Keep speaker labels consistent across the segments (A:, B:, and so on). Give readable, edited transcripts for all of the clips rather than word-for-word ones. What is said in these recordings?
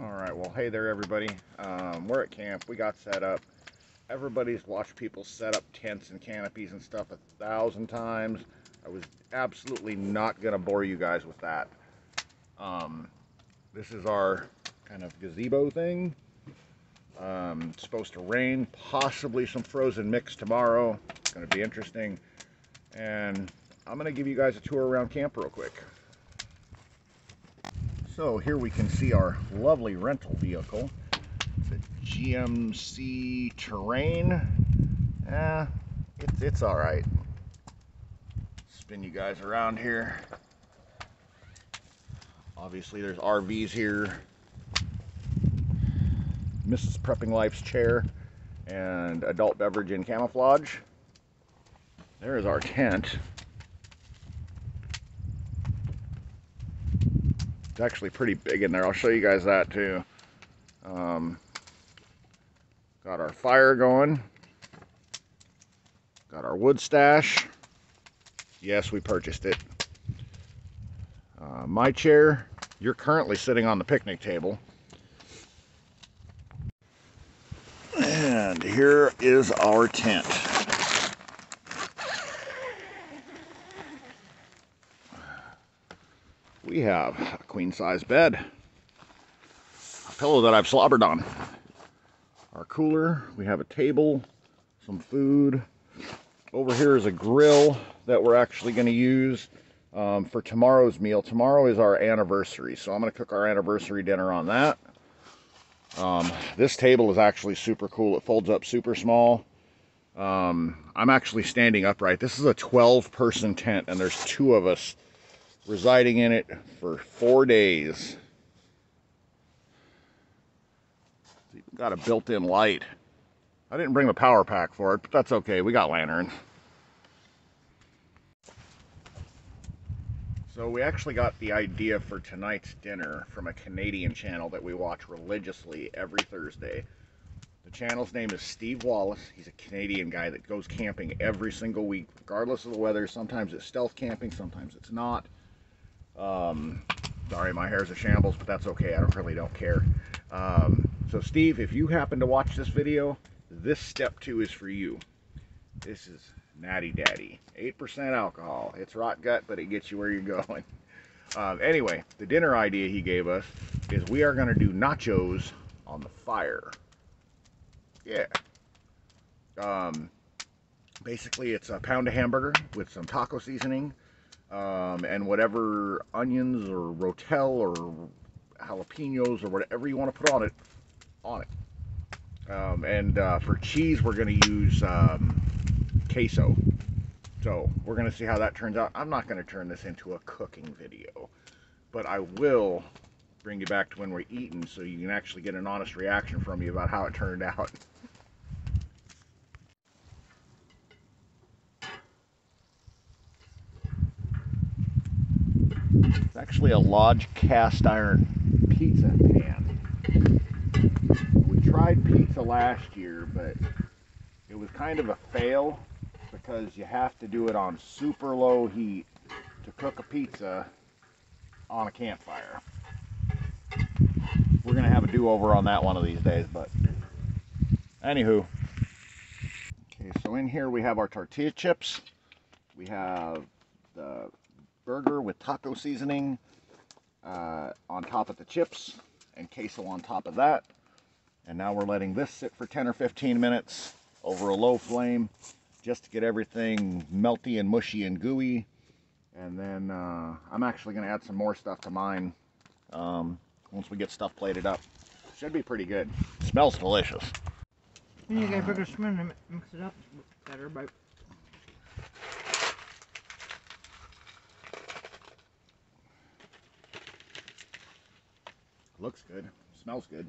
A: Alright, well, hey there everybody. We're at camp. We got set up. Everybody's watched people set up tents and canopies and stuff 1,000 times. I was absolutely not going to bore you guys with that. This is our kind of gazebo thing. It's supposed to rain, possibly some frozen mix tomorrow. It's going to be interesting. And I'm going to give you guys a tour around camp real quick. So here we can see our lovely rental vehicle. It's a GMC Terrain. It's all right. Spin you guys around here. Obviously there's RVs here. Mrs. Prepping Life's chair and adult beverage in camouflage. There is our tent. It's actually pretty big in there. I'll show you guys that too. Got our fire going. Got our wood stash. Yes, we purchased it. My chair. You're currently sitting on the picnic table. And here is our tent. We have a queen-size bed, a pillow that I've slobbered on, our cooler, we have a table, some food. Over here is a grill that we're actually going to use for tomorrow's meal. Tomorrow is our anniversary, so I'm going to cook our anniversary dinner on that. This table is actually super cool. It folds up super small. I'm actually standing upright. This is a 12-person tent, and there's 2 of us residing in it for 4 days. It's even got a built-in light. I didn't bring the power pack for it, but that's okay. We got lanterns. So we actually got the idea for tonight's dinner from a Canadian channel that we watch religiously every Thursday. The channel's name is Steve Wallace. He's a Canadian guy that goes camping every single week, regardless of the weather. Sometimes it's stealth camping, sometimes it's not. Sorry, my hair's a shambles, but that's okay. I really don't care. So Steve, if you happen to watch this video, this step 2 is for you. This is Natty Daddy. 8% alcohol. It's rot gut, but it gets you where you're going. Anyway, the dinner idea he gave us is we are going to do nachos on the fire. Yeah. Basically, it's a pound of hamburger with some taco seasoning, and whatever onions or rotel or jalapenos or whatever you want to put on it. For cheese, we're going to use queso. So we're going to see how that turns out. I'm not going to turn this into a cooking video, but I will bring you back to when we're eating so you can actually get an honest reaction from me about how it turned out. It's actually a Lodge cast iron pizza pan. We tried pizza last year, but it was kind of a fail because you have to do it on super low heat to cook a pizza on a campfire. We're gonna have a do-over on that one of these days, but anywho. Okay, so in here we have our tortilla chips. We have the burger with taco seasoning on top of the chips and queso on top of that. And now we're letting this sit for 10 or 15 minutes over a low flame just to get everything melty and mushy and gooey. And then I'm actually going to add some more stuff to mine once we get stuff plated up. Should be pretty good. Smells delicious.
B: When you get a bigger spoon and mix it up, it's better, but
A: looks good. Smells good.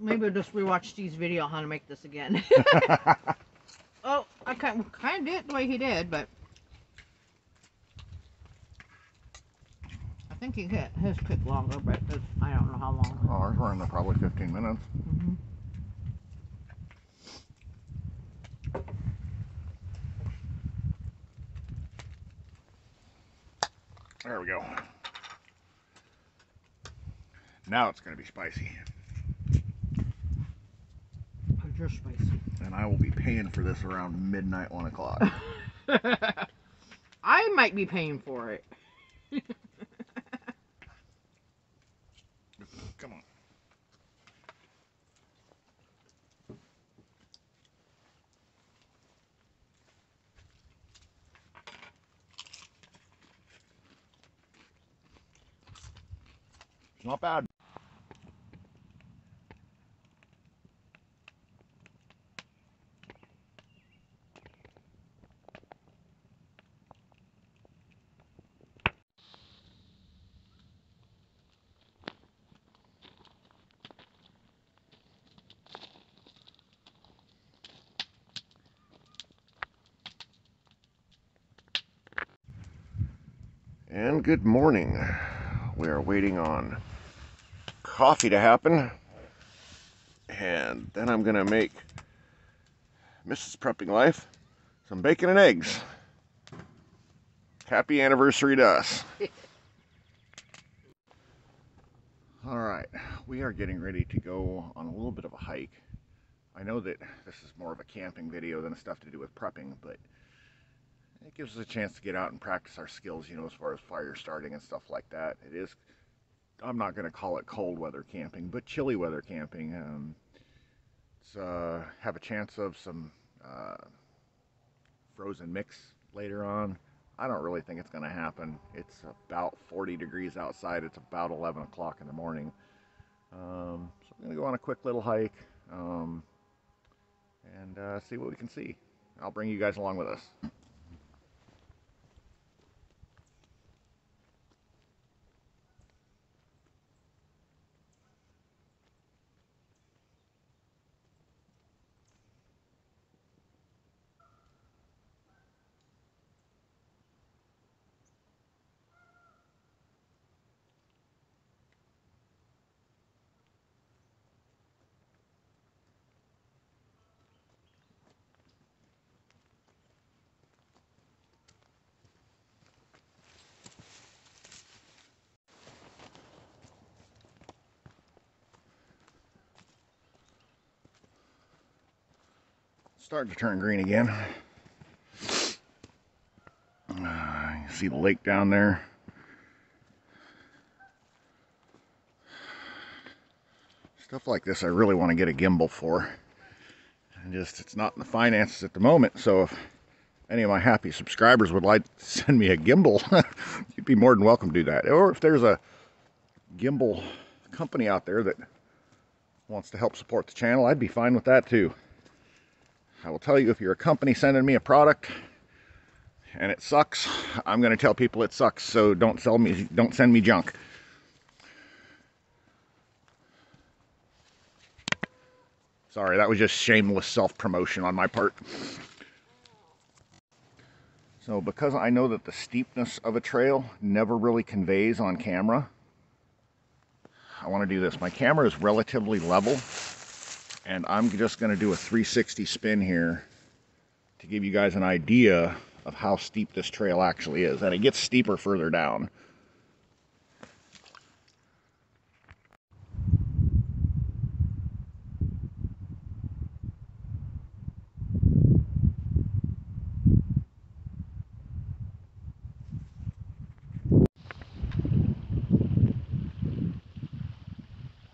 B: maybe I'll just rewatch Steve's video on how to make this again. Oh, I kind of did it the way he did, but I think he hit his took longer, but I don't know how long.
A: Oh, ours were in there probably 15 minutes.
B: Mm-hmm.
A: There we go. Now it's going to be spicy.
B: Because you're spicy.
A: And I will be paying for this around midnight, 1 o'clock.
B: I might be paying for it.
A: Come on. It's not bad. And good morning. We are waiting on coffee to happen. And then I'm going to make Mrs. Prepping Life some bacon and eggs. Happy anniversary to us. Alright, we are getting ready to go on a little bit of a hike. I know that this is more of a camping video than stuff to do with prepping, but it gives us a chance to get out and practice our skills, you know, as far as fire starting and stuff like that. It is, I'm not going to call it cold weather camping, but chilly weather camping. It's have a chance of some frozen mix later on. I don't really think it's going to happen. It's about 40 degrees outside. It's about 11 o'clock in the morning. So we're going to go on a quick little hike and see what we can see. I'll bring you guys along with us. Starting to turn green again. You can see the lake down there. Stuff like this I really want to get a gimbal for. And it's not in the finances at the moment, so if any of my happy subscribers would like to send me a gimbal, you'd be more than welcome to do that. Or if there's a gimbal company out there that wants to help support the channel, I'd be fine with that too. I will tell you, if you're a company sending me a product and it sucks, I'm going to tell people it sucks, so don't send me junk. Sorry, that was just shameless self-promotion on my part. So because I know that the steepness of a trail never really conveys on camera, I want to do this. My camera is relatively level, and I'm just going to do a 360 spin here to give you guys an idea of how steep this trail actually is. And it gets steeper further down.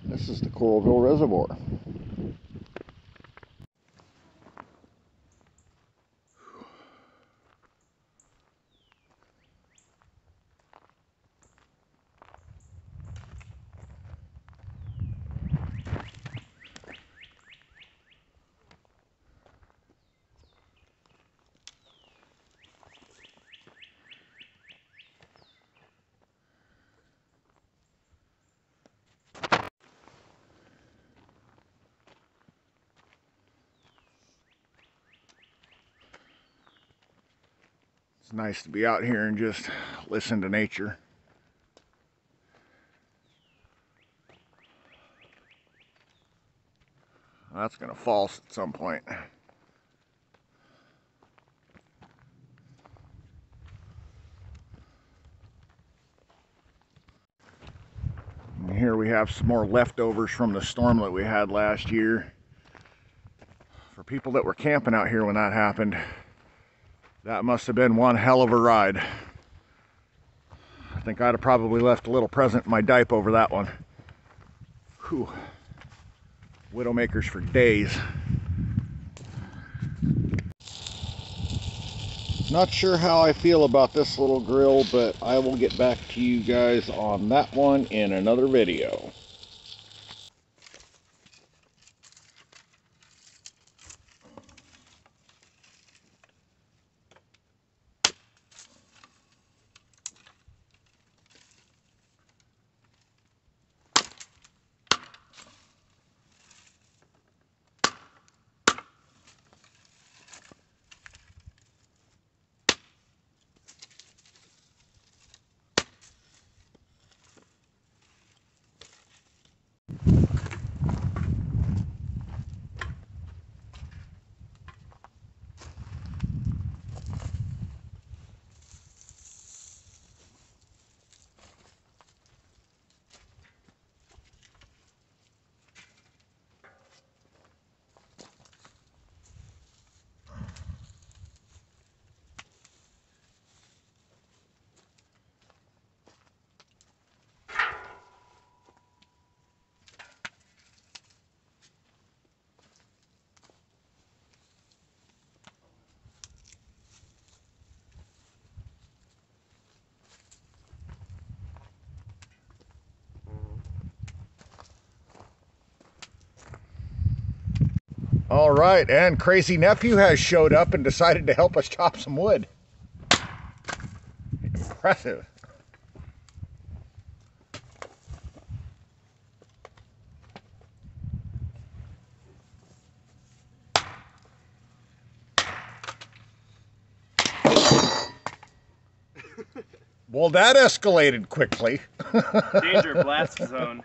A: This is the Coralville Reservoir. It's nice to be out here and just listen to nature. That's gonna fall at some point. And here we have some more leftovers from the storm that we had last year. For people that were camping out here when that happened, that must have been one hell of a ride. I think I'd have probably left a little present in my diaper over that one. Whew. Widowmakers for days. Not sure how I feel about this little grill, but I will get back to you guys on that one in another video. All right, and Crazy Nephew has showed up and decided to help us chop some wood. Impressive. Well, that escalated quickly.
C: Danger, blast zone.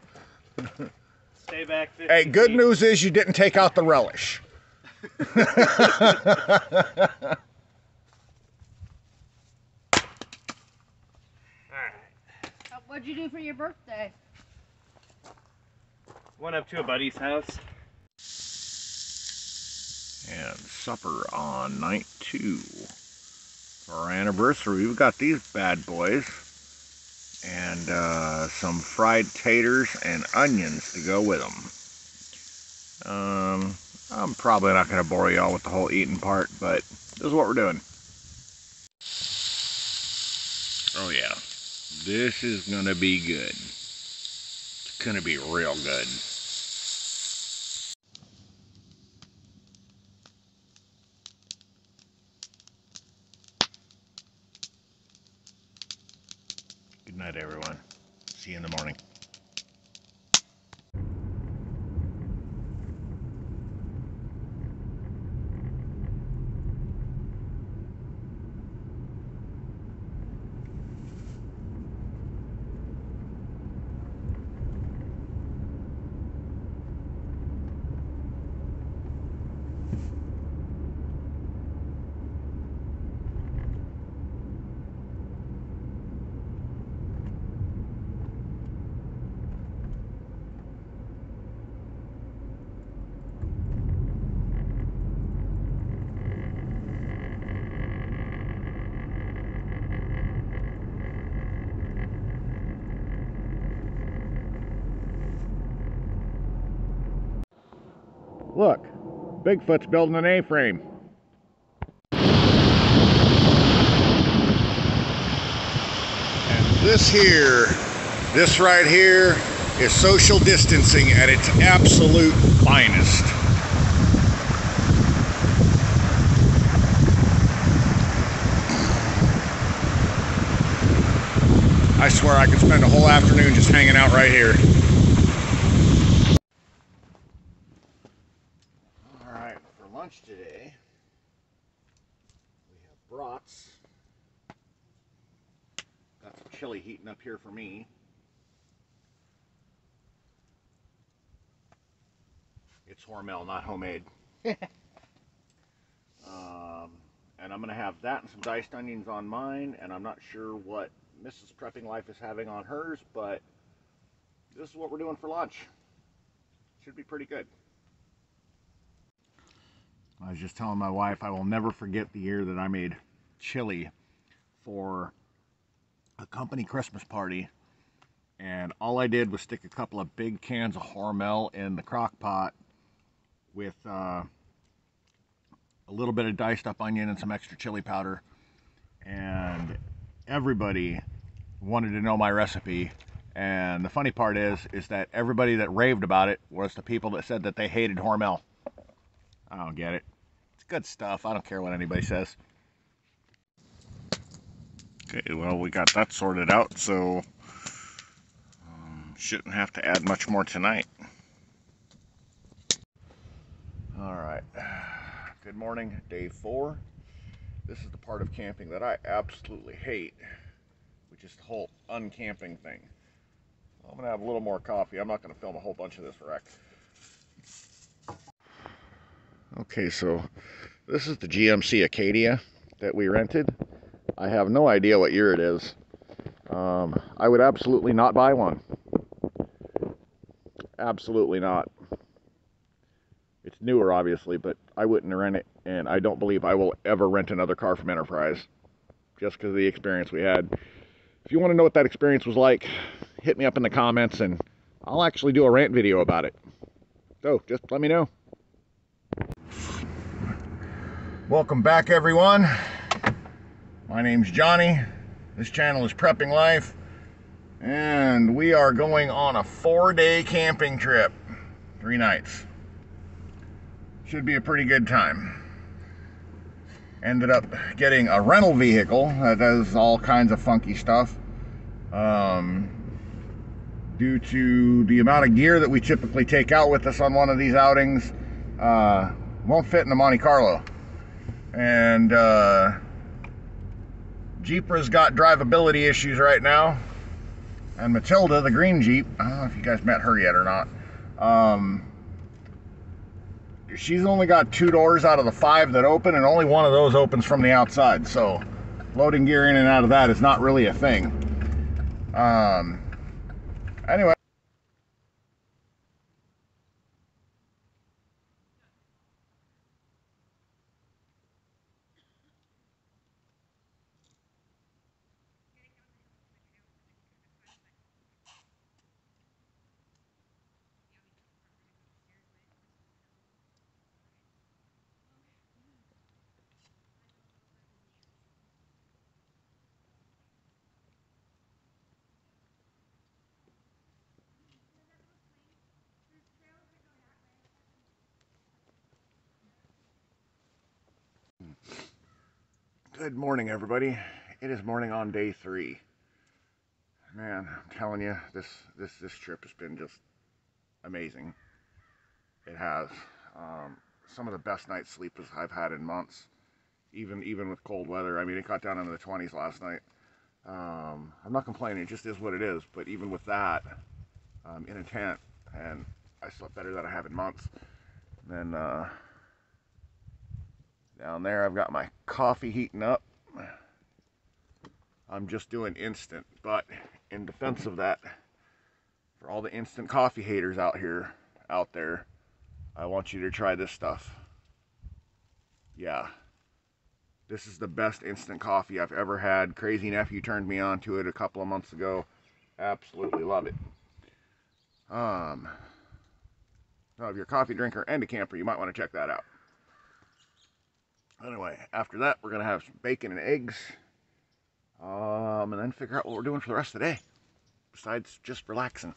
C: Stay back 50
A: Hey, good
C: feet.
A: news is you didn't take out the relish.
B: What'd you do for your birthday?
C: Went up to a buddy's house.
A: And supper on night 2. For our anniversary, we've got these bad boys. And some fried taters and onions to go with them. I'm probably not going to bore y'all with the whole eating part, but this is what we're doing. Oh yeah, this is going to be good. It's going to be real good. Good night, everyone. See you in the morning. Look, Bigfoot's building an A-frame. And this right here is social distancing at its absolute finest. I swear I could spend a whole afternoon just hanging out right here. Alright, for lunch today, we have brats chili heating up here for me. It's Hormel, not homemade. And I'm going to have that and some diced onions on mine, and I'm not sure what Mrs. Prepping Life is having on hers, but this is what we're doing for lunch. Should be pretty good. I was just telling my wife I will never forget the year that I made chili for a company Christmas party, and all I did was stick a couple of big cans of Hormel in the crock pot with a little bit of diced up onion and some extra chili powder, and everybody wanted to know my recipe. And the funny part is that everybody that raved about it was the people that said that they hated Hormel. I don't get it. It's good stuff. I don't care what anybody says. Okay, well, we got that sorted out, so shouldn't have to add much more tonight. All right. Good morning, day 4. This is the part of camping that I absolutely hate, which is the whole uncamping thing. I'm gonna have a little more coffee. I'm not gonna film a whole bunch of this wreck. Okay, so this is the GMC Acadia that we rented. I have no idea what year it is. I would absolutely not buy one. Absolutely not. It's newer, obviously, but I wouldn't rent it, and I don't believe I will ever rent another car from Enterprise, just because of the experience we had. If you want to know what that experience was like, hit me up in the comments, and I'll actually do a rant video about it. So, just let me know. Welcome back, everyone. My name's Johnny. This channel is Prepping Life, and we are going on a 4-day camping trip. 3 nights. Should be a pretty good time. Ended up getting a rental vehicle that does all kinds of funky stuff. Due to the amount of gear that we typically take out with us on one of these outings, won't fit in the Monte Carlo. And Jeepra's got drivability issues right now. And Matilda, the green Jeep, I don't know if you guys met her yet or not. She's only got 2 doors out of the 5 that open, and only one of those opens from the outside. So loading gear in and out of that is not really a thing. Anyway. Good morning, everybody. It is morning on day 3. Man, I'm telling you, this trip has been just amazing. It has. Some of the best night's sleep I've had in months, even with cold weather. I mean, it got down into the 20s last night. I'm not complaining. It just is what it is. But even with that, in a tent, and I slept better than I have in months. And then down there, I've got my coffee heating up. I'm just doing instant, but in defense of that, for all the instant coffee haters out there, I want you to try this stuff. Yeah, this is the best instant coffee I've ever had. Crazy Nephew turned me on to it a couple of months ago. Absolutely love it. Now, if you're a coffee drinker and a camper, you might want to check that out. Anyway, after that, we're gonna have some bacon and eggs, and then figure out what we're doing for the rest of the day, besides just relaxing.